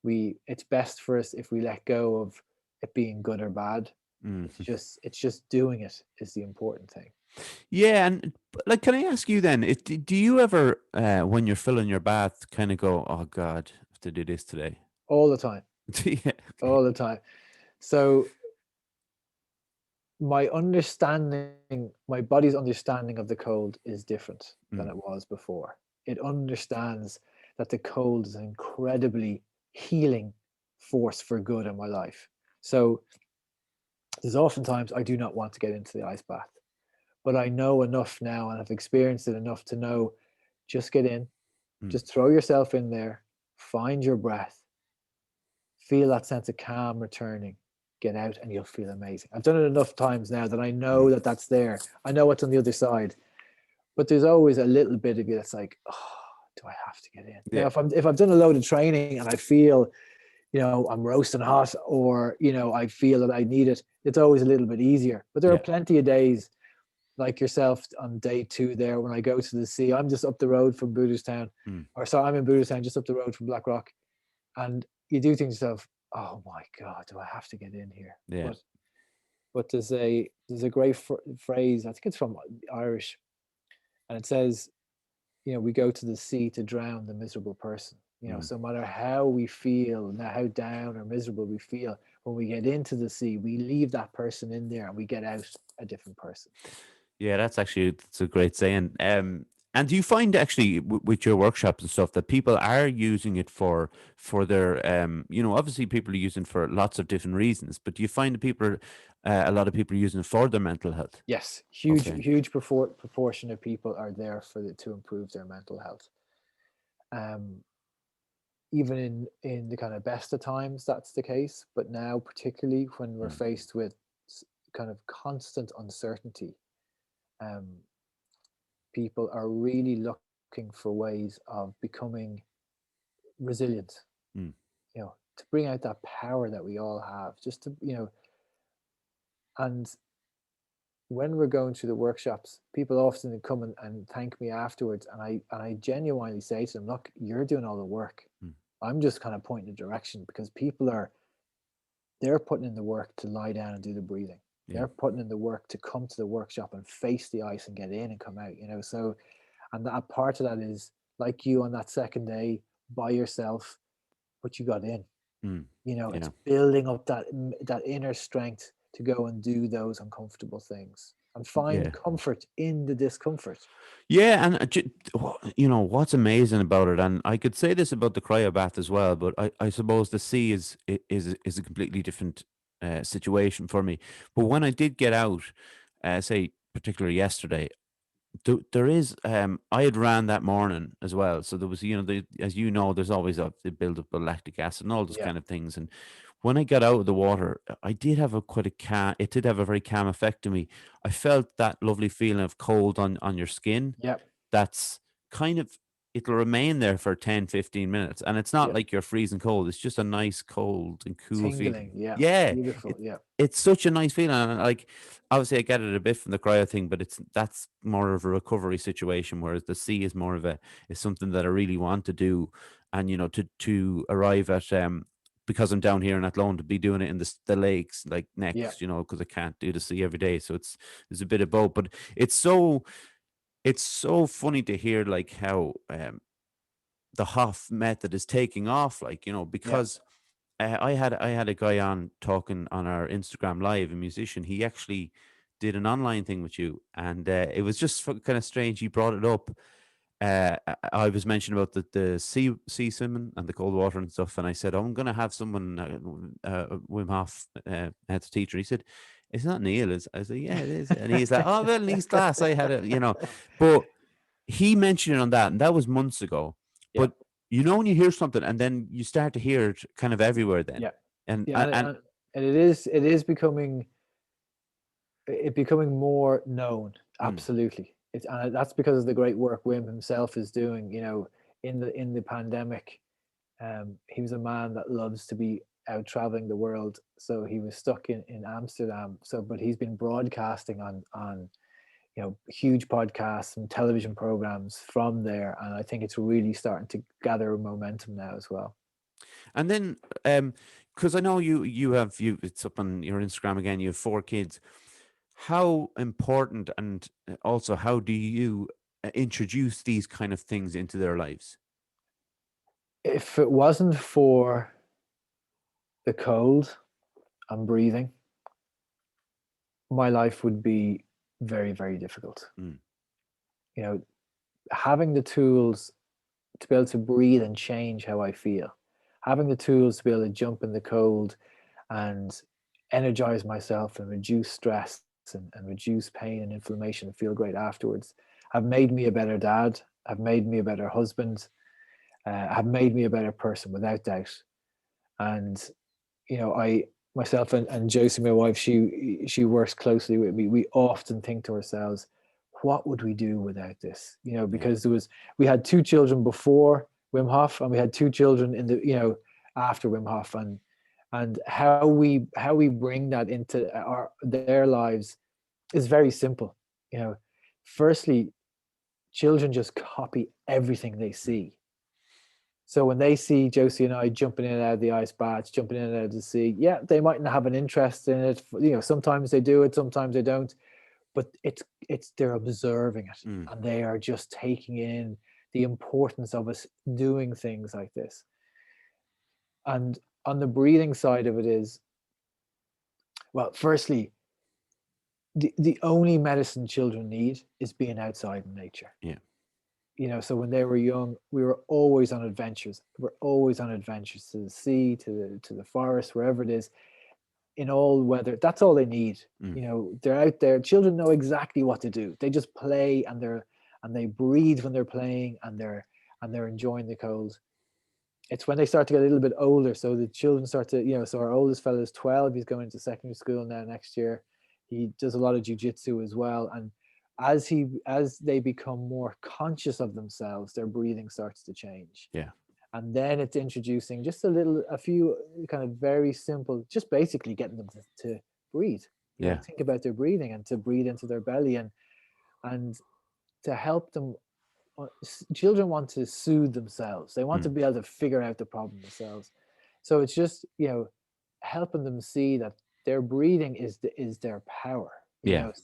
it's best for us if we let go of it being good or bad. It's just doing it is the important thing. Yeah, and can I ask you then, do you ever, when you're filling your bath, kind of go, oh God, I have to do this today? All the time. Yeah. All the time. So my body's understanding of the cold is different than it was before. It understands that the cold is an incredibly healing force for good in my life. So there's oftentimes I do not want to get into the ice bath, but I know enough now and I've experienced it enough to know, just get in, just throw yourself in there, find your breath, feel that sense of calm returning, get out, and you'll feel amazing. I've done it enough times now that I know that that's there. I know what's on the other side, but there's always a little bit of you that's like, oh, do I have to get in? Yeah. Now, if I've done a load of training and I feel, I'm roasting hot, or, I feel that I need it, it's always a little bit easier. But there are plenty of days like yourself on day 2 there, when I go to the sea, I'm just up the road from Booterstown, I'm in Booterstown, just up the road from Blackrock. And you do think to yourself, oh my God, do I have to get in here? Yeah. But there's a great phrase, I think it's from Irish, and it says, we go to the sea to drown the miserable person. So no matter how we feel, how down or miserable we feel, when we get into the sea, we leave that person in there and we get out a different person. Yeah, that's a great saying. And do you find actually with your workshops and stuff that people are using it for their, obviously people are using it for lots of different reasons, but do you find that a lot of people are using it for their mental health? Yes, huge proportion of people are there to improve their mental health. even in the kind of best of times, that's the case. But now, particularly when we're Mm. faced with kind of constant uncertainty, um, people are really looking for ways of becoming resilient. Mm. To bring out that power that we all have, just to and when we're going through the workshops, people often come and thank me afterwards, and I genuinely say to them, "Look, you're doing all the work. Mm. I'm just kind of pointing the direction because they're putting in the work to lie down and do the breathing. Yeah. They're putting in the work to come to the workshop and face the ice and get in and come out. So, and that part of that is like you on that second day by yourself, but you got in. Mm. It's Yeah. building up that inner strength to go and do those uncomfortable things and find Yeah. comfort in the discomfort. Yeah, and what's amazing about it, and I could say this about the cryobath as well, but I suppose the sea is a completely different situation for me. But when I did get out, say particularly yesterday, there is I had ran that morning as well, so there was as there's always the build up of lactic acid and all those Yeah, kind of things, and when I got out of the water, I did have it did have a very calm effect to me. I felt that lovely feeling of cold on your skin. yeah, That's kind of it'll remain there for 10, 15 minutes, and it's not yeah. like you're freezing cold. It's just a nice cold and cool feeling. Tingling. Yeah, Yeah, beautiful. it Yeah, it's such a nice feeling, and, like, obviously, I get it a bit from the cryo thing, but that's more of a recovery situation, whereas the sea is more of is something that I really want to do, and, to arrive at, because I'm down here in Athlone, to be doing it in the lakes, like, yeah. next, because I can't do the sea every day, so it's a bit of both, but it's so funny to hear, like, how, the Hof method is taking off, like, Yeah. because I had a guy on talking on our Instagram live, a musician. He actually did an online thing with you, and it was just kind of strange. He brought it up. I was mentioning about the sea swimming and the cold water and stuff, and I said, "Oh, I'm going to have someone, Wim Hof, head teacher." He said, "It's not Neil." I said, "Yeah, it is," and he's like, "Oh, well, in his class, I had it." But he mentioned it on that, and that was months ago. Yeah, But when you hear something, and then you start to hear it kind of everywhere, then, yeah, and yeah, and, and, and and it is becoming more known. mm, Absolutely, and that's because of the great work Wim himself is doing. In the pandemic, he was a man that loves to be out traveling the world. So he was stuck in Amsterdam. But he's been broadcasting on huge podcasts and television programs from there, and I think it's really starting to gather momentum now as well. and then because I know you have it's up on your Instagram again. You have 4 kids. How important, and also how do you introduce these kind of things into their lives? If it wasn't for the cold and breathing, my life would be very, very difficult. Mm, You know, having the tools to be able to breathe and change how I feel, having the tools to be able to jump in the cold and energize myself and reduce stress and reduce pain and inflammation and feel great afterwards have made me a better dad, have made me a better husband, have made me a better person without doubt. And I myself and Josie, my wife, she works closely with me. We often think to ourselves, what would we do without this? yeah. Because we had 2 children before Wim Hof, and we had 2 children in the after Wim Hof, and how we bring that into their lives is very simple. Firstly, children just copy everything they Mm, see. So when they see Josie and I jumping in and out of the ice baths, jumping in and out of the sea, yeah, they mightn't have an interest in it. Sometimes they do it, sometimes they don't. But it's they're observing it, mm, and they are just taking in the importance of us doing things like this. And on the breathing side of it is, well, firstly, the only medicine children need is being outside in nature. yeah. So when they were young, we were always on adventures. We're always on adventures to the sea, to the forest, wherever it is, in all weather. That's all they need. Mm, They're out there. Children know exactly what to do. They just play, and they breathe when they're playing, and they're enjoying the cold. it's when they start to get a little bit older. So the children start to, so our oldest fellow is 12. He's going into secondary school now next year. He does a lot of jujitsu as well. And as they become more conscious of themselves, their breathing starts to change. Yeah. And then it's introducing just a few kind of very simple, just basically getting them to breathe. Think about their breathing and to breathe into their belly and to help them. Children want to soothe themselves. They want to be able to figure out the problem themselves. So it's just, helping them see that their breathing is their power.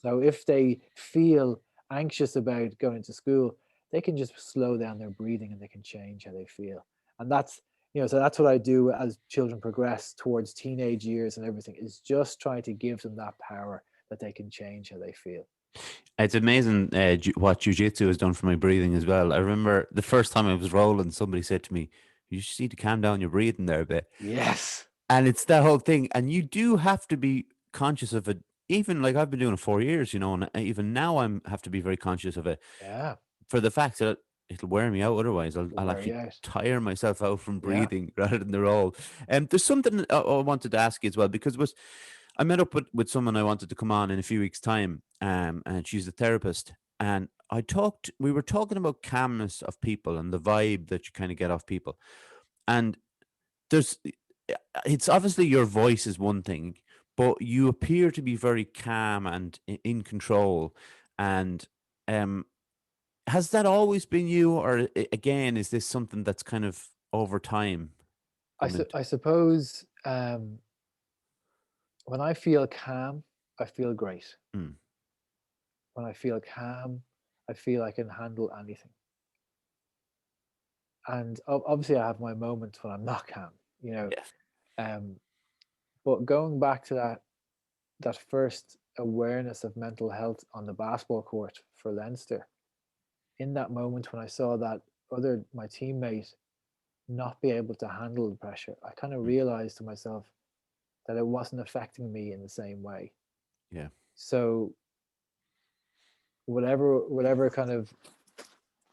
So if they feel anxious about going to school, they can just slow down their breathing and they can change how they feel. And that's, so that's what I do as children progress towards teenage years and everything, is just try to give them that power that they can change how they feel. It's amazing what jiu-jitsu has done for my breathing as well. I remember the first time I was rolling, somebody said to me, "You just need to calm down your breathing there a bit." Yes. And it's that whole thing. And you do have to be conscious of it. Even like I've been doing it 4 years, and even now have to be very conscious of it. Yeah. For the fact that it'll wear me out. Otherwise, I'll actually tire myself out from breathing rather than the roll. And there's something I wanted to ask you as well, because I met up with someone I wanted to come on in a few weeks' time, and she's a therapist. And we were talking about calmness of people and the vibe that you kind of get off people. And it's obviously your voice is one thing, but you appear to be very calm and in control. And has that always been you, or again, is this something that's kind of over time? I suppose when I feel calm, I feel great. When I feel calm, I feel I can handle anything. And obviously, I have my moments when I'm not calm, But going back to that first awareness of mental health on the basketball court for Leinster, in that moment when I saw that my teammate not be able to handle the pressure, I kind of realized to myself that it wasn't affecting me in the same way. Yeah. So whatever kind of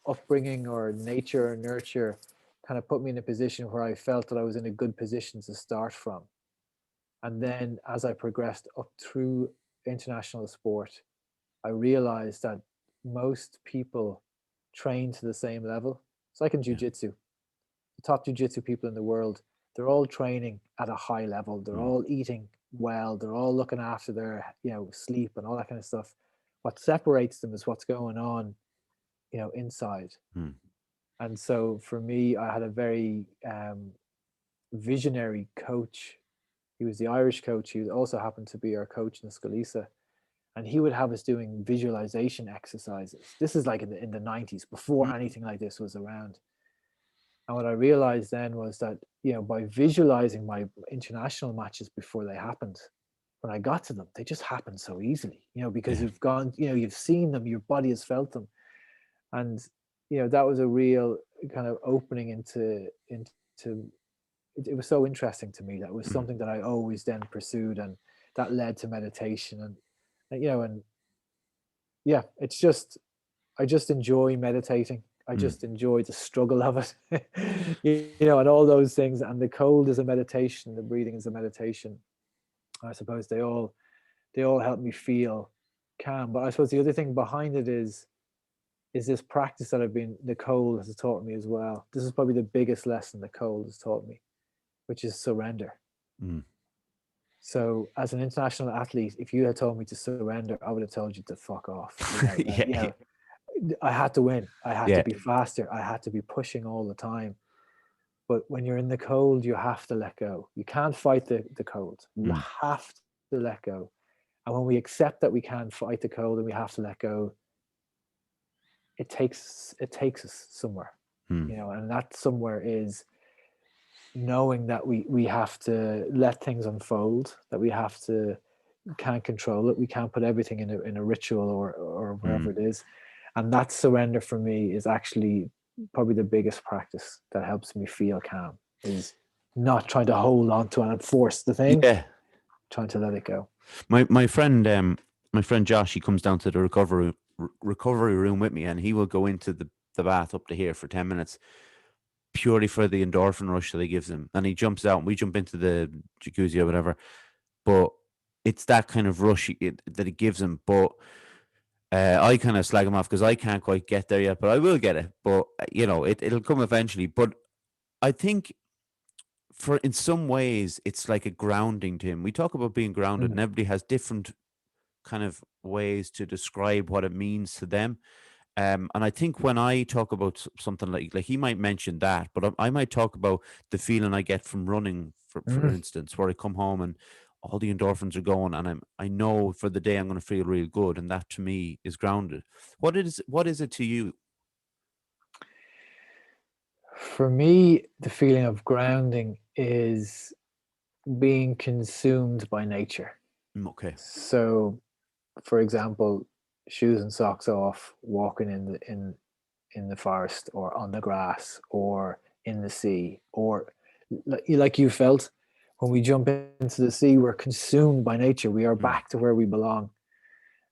upbringing or nature or nurture kind of put me in a position where I felt that I was in a good position to start from. And then as I progressed up through international sport, I realized that most people train to the same level. It's like in jiu-jitsu. The top jiu-jitsu people in the world, they're all training at a high level. They're all eating well. They're all looking after their, sleep and all that kind of stuff. What separates them is what's going on, inside. And so for me, I had a very visionary coach. He was the Irish coach. He also happened to be our coach in Scalisa. And he would have us doing visualization exercises. This is like in the 90s, before anything like this was around. And what I realized then was that, by visualizing my international matches before they happened, when I got to them, they just happened so easily, because you've gone, you've seen them, your body has felt them. And, that was a real kind of opening into it was so interesting to me. That was something that I always then pursued, and that led to meditation. And it's just, I just enjoy meditating. I just enjoy the struggle of it, and all those things. And the cold is a meditation. The breathing is a meditation. I suppose they all help me feel calm. But I suppose the other thing behind it is this practice that the cold has taught me as well. This is probably the biggest lesson the cold has taught me, which is surrender. So as an international athlete, if you had told me to surrender, I would have told you to fuck off. I had to win. I had to be faster. I had to be pushing all the time. But when you're in the cold, you have to let go. You can't fight the cold. You have to let go. And when we accept that we can't fight the cold and we have to let go, it takes us somewhere. And that somewhere is knowing that we have to let things unfold, that we can't control it. We can't put everything in a ritual or wherever it is. And that surrender for me is actually probably the biggest practice that helps me feel calm, is not trying to hold on to and force the thing. Trying to let it go. My friend Josh, he comes down to the recovery, recovery room with me, and he will go into the bath up to here for 10 minutes. purely for the endorphin rush that he gives him. And he jumps out and we jump into the jacuzzi or whatever. But it's that kind of rush that it gives him. But I kind of slag him off because I can't quite get there yet, but I will get it. But, it'll come eventually. But I think in some ways, it's like a grounding to him. We talk about being grounded, Mm, and everybody has different kind of ways to describe what it means to them. And I think when I talk about something like he might mention that, but I might talk about the feeling I get from running, for mm. instance, where I come home and all the endorphins are going, and I know for the day I'm going to feel real good, and that to me is grounded. What is it to you? For me, the feeling of grounding is being consumed by nature. Okay. So, for example, shoes and socks off, walking in the forest or on the grass or in the sea, or like you felt when we jump into the sea, we're consumed by nature. We are Mm, back to where we belong,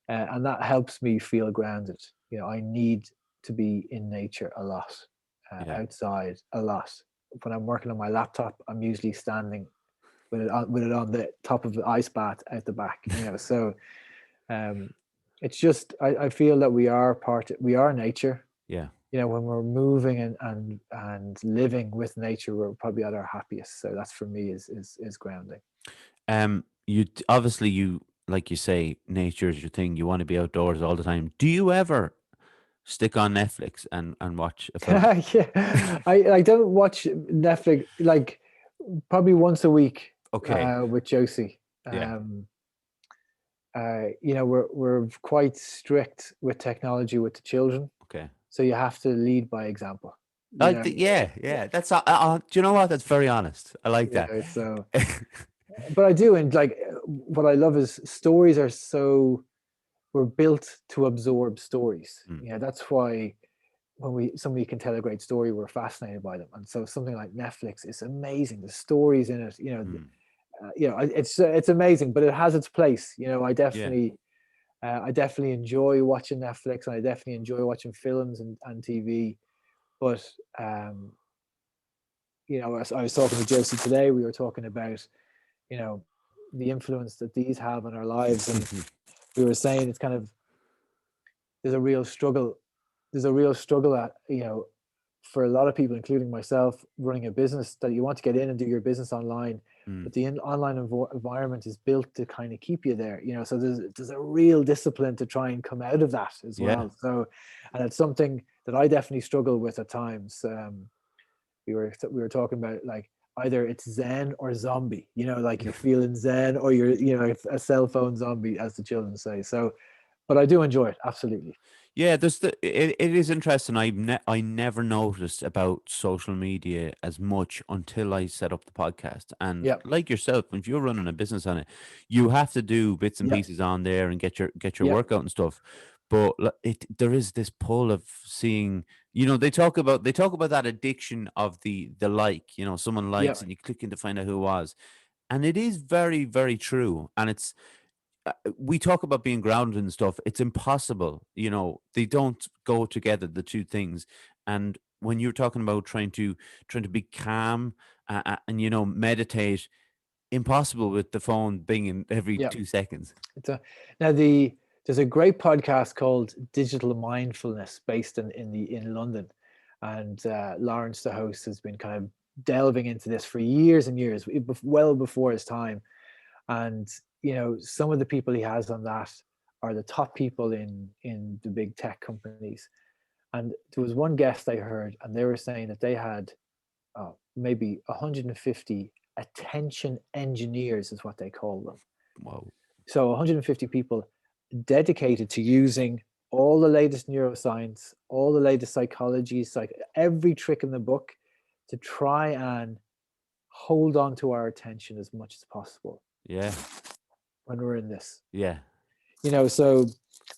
and that helps me feel grounded. I need to be in nature a lot, yeah. outside a lot. When I'm working on my laptop, I'm usually standing with it on the top of the ice bath out the back. So um, it's just I feel that we are nature. Yeah. When we're moving and living with nature, we're probably at our happiest. So that's for me is grounding. Obviously, like you say, nature is your thing. You want to be outdoors all the time. Do you ever stick on Netflix and watch a film? Yeah, I don't watch Netflix like probably once a week Okay. with Josie. Yeah. We're quite strict with technology with the children, Okay. so you have to lead by example. You know, Yeah, yeah, yeah. That's do you know what? That's very honest. I like that. So, but I do, and like what I love is stories are so we're built to absorb stories. Mm, That's why when somebody can tell a great story, we're fascinated by them. And so something like Netflix is amazing. The stories in it, mm, it's amazing, but it has its place. yeah. I definitely enjoy watching Netflix, and I definitely enjoy watching films and TV. But as I was talking to Josie today, we were talking about you know the influence that these have on our lives, and we were saying it's kind of there's a real struggle. There's a real struggle at for a lot of people, including myself, running a business that you want to get in and do your business online, Mm, but the online environment is built to kind of keep you there. So there's a real discipline to try and come out of that as yeah. well. So, and it's something that I definitely struggle with at times. We were talking about like either it's Zen or zombie. Like you're feeling Zen or you're a cell phone zombie, as the children say. So, but I do enjoy it absolutely. Yeah, it is interesting. I never noticed about social media as much until I set up the podcast. And Yeah, like yourself, if you're running a business on it, you have to do bits and yeah, pieces on there and get your yeah, workout and stuff. But there is this pull of seeing, they talk about that addiction of the like, someone yeah, likes and you click in to find out who it was. And it is very, very true. And we talk about being grounded and stuff. It's impossible. They don't go together, the two things. And when you're talking about trying to be calm and meditate, impossible with the phone binging every yeah. 2 seconds. It's a, now there's a great podcast called Digital Mindfulness based in London, and Lawrence, the host, has been kind of delving into this for years and years, well before his time. And some of the people he has on that are the top people in the big tech companies. And there was one guest I heard, and they were saying that they had maybe 150 attention engineers, is what they call them. Wow. So 150 people dedicated to using all the latest neuroscience, all the latest psychology, every trick in the book to try and hold on to our attention as much as possible Yeah. when we're in this. Yeah. So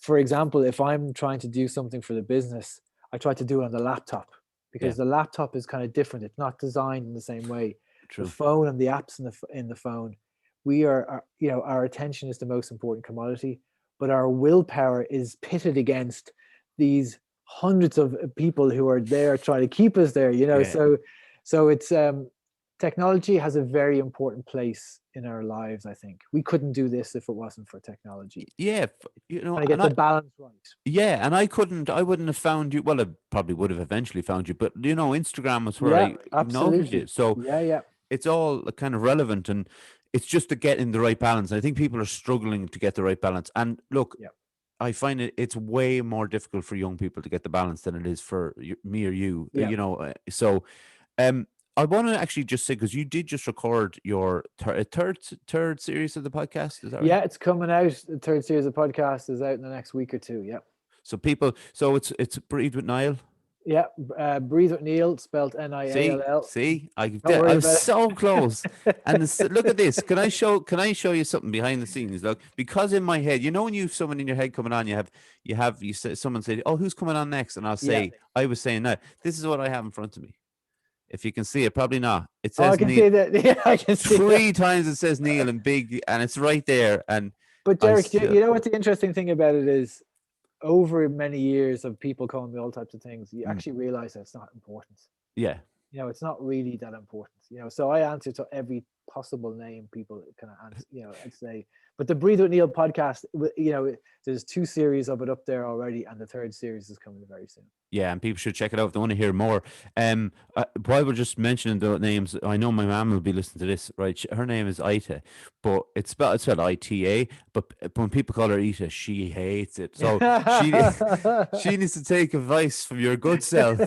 for example, if I'm trying to do something for the business, I try to do it on the laptop Yeah. because the laptop is kind of different. It's not designed in the same way. The True. phone and the apps in the phone, our attention is the most important commodity, but our willpower is pitted against these hundreds of people who are there trying to keep us there, you know. Yeah. So it's technology has a very important place in our lives. I think we couldn't do this if it wasn't for technology. Yeah, And I get and the balance right. yeah, and I wouldn't have found you. Well, I probably would have eventually found you, but Instagram was where Yeah, I noticed you. absolutely. So Yeah. it's all kind of relevant, and it's just to get in the right balance. I think people are struggling to get the right balance. And look, Yeah. I find it's way more difficult for young people to get the balance than it is for me or you. Yeah. So I want to actually just say, because you did just record your third series of the podcast, is that right? Yeah, it's coming out. The third series of podcast is out in the next week or two. Yeah. So it's Breathe with Niall. Yeah, Breathe with Níall, spelled Niall. I Don't worry was about so close. And look at this. Can I show you something behind the scenes? Look, because in my head, when you have someone in your head coming on, someone say, "Oh, who's coming on next?" And I'll Yeah. say, I was saying that this is what I have in front of me. If you can see it, probably not. It Oh, I says can Níall. see that. Yeah, I can see Three that. times it says Níall in big, and it's right there. And But I Derek, still, you know what the interesting thing about it is? Over many years of people calling me all types of things, you actually realize that it's not important. yeah. It's not really that important. So I answer to every possible name people kind of answer. I'd say. But the Breathe with Níall podcast, there's 2 series of it up there already, and the 3rd series is coming very soon. Yeah, and people should check it out if they want to hear more. While we're just mentioning the names, I know my mom will be listening to this, right? Her name is Ita, but it's spelled ITA. But when people call her Ita, she hates it. So she needs to take advice from your good self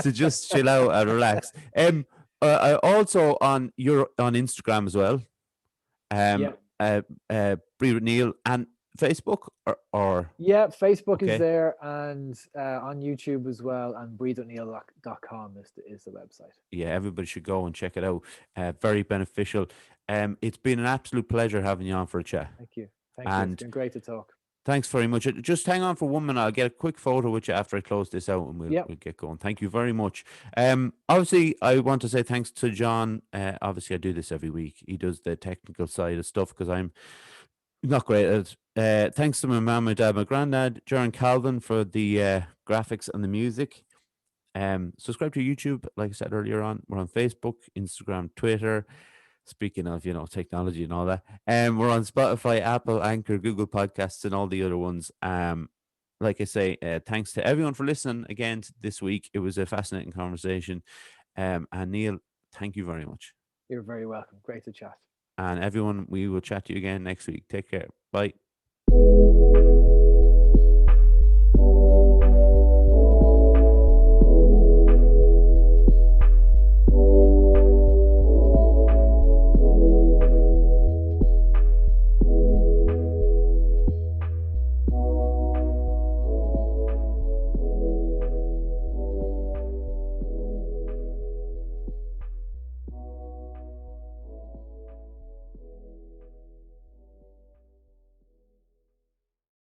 to just chill out and relax. I also on Instagram as well. Yeah. Breathe with Níall, and Facebook or Yeah, Facebook is okay. there, and on YouTube as well, and breathewithniall.com is the website. Yeah, everybody should go and check it out. Very beneficial. It's been an absolute pleasure having you on for a chat. Thank you. And It's been great to talk. thanks very much. Just hang on for 1 minute. I'll get a quick photo with you after I close this out, and we'll get going. Thank you very much. Obviously, I want to say thanks to John. Obviously, I do this every week. He does the technical side of stuff because I'm not great at it. Thanks to my mum, my dad, my granddad, Jaron Calvin for the graphics and the music. Subscribe to YouTube, like I said earlier on. We're on Facebook, Instagram, Twitter. Speaking of, technology and all that. We're on Spotify, Apple, Anchor, Google Podcasts, and all the other ones. Like I say, thanks to everyone for listening again this week. It was a fascinating conversation. And Níall, thank you very much. You're very welcome. Great to chat. And everyone, we will chat to you again next week. Take care. Bye.